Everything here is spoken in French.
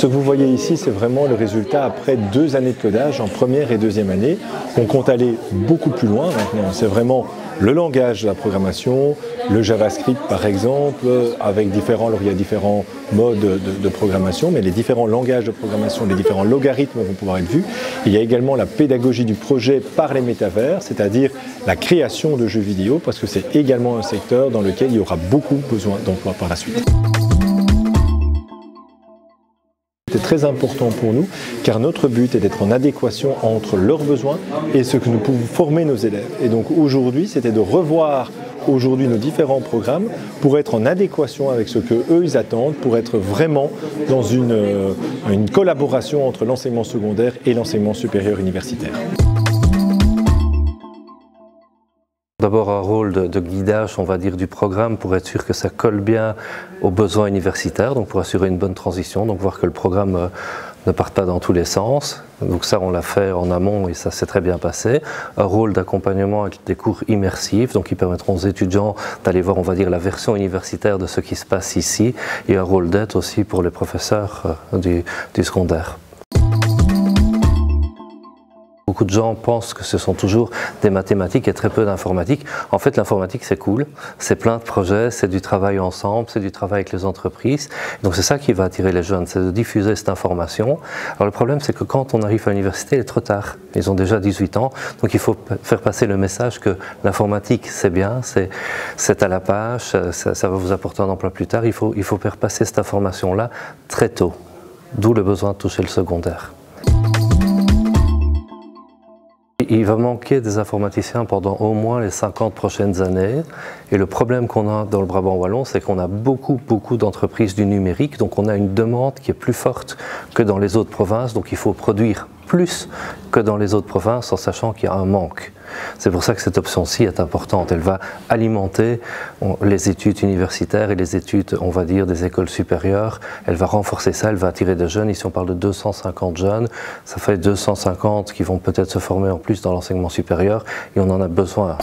ce que vous voyez ici, c'est vraiment le résultat après 2 années de codage en première et deuxième année. On compte aller beaucoup plus loin maintenant. C'est vraiment le langage de la programmation, le JavaScript par exemple, avec alors il y a différents modes de programmation, mais les différents langages de programmation, les différents logarithmes vont pouvoir être vus. Il y a également la pédagogie du projet par les métavers, c'est-à-dire la création de jeux vidéo, parce que c'est également un secteur dans lequel il y aura beaucoup besoin d'emplois par la suite. C'est très important pour nous car notre but est d'être en adéquation entre leurs besoins et ce que nous pouvons former nos élèves. Et donc aujourd'hui, c'était de revoir nos différents programmes pour être en adéquation avec ce que eux ils attendent, pour être vraiment dans une collaboration entre l'enseignement secondaire et l'enseignement supérieur universitaire. D'abord un rôle de guidage, on va dire, du programme pour être sûr que ça colle bien aux besoins universitaires, donc pour assurer une bonne transition, donc voir que le programme ne parte pas dans tous les sens. Donc ça, on l'a fait en amont et ça s'est très bien passé. Un rôle d'accompagnement avec des cours immersifs, donc qui permettront aux étudiants d'aller voir, on va dire, la version universitaire de ce qui se passe ici, et un rôle d'aide aussi pour les professeurs du secondaire. Beaucoup de gens pensent que ce sont toujours des mathématiques et très peu d'informatique. En fait, l'informatique, c'est cool, c'est plein de projets, c'est du travail ensemble, c'est du travail avec les entreprises. Donc c'est ça qui va attirer les jeunes, c'est de diffuser cette information. Alors le problème, c'est que quand on arrive à l'université, il est trop tard. Ils ont déjà 18 ans, donc il faut faire passer le message que l'informatique, c'est bien, c'est à la page, ça va vous apporter un emploi plus tard. Il faut faire passer cette information-là très tôt, d'où le besoin de toucher le secondaire. Il va manquer des informaticiens pendant au moins les 50 prochaines années. Et le problème qu'on a dans le Brabant wallon, c'est qu'on a beaucoup d'entreprises du numérique. Donc on a une demande qui est plus forte que dans les autres provinces. Donc il faut produire plus que dans les autres provinces en sachant qu'il y a un manque. C'est pour ça que cette option-ci est importante. Elle va alimenter les études universitaires et les études, on va dire, des écoles supérieures. Elle va renforcer ça, elle va attirer des jeunes. Ici, on parle de 250 jeunes. Ça fait 250 qui vont peut-être se former en plus dans l'enseignement supérieur et on en a besoin.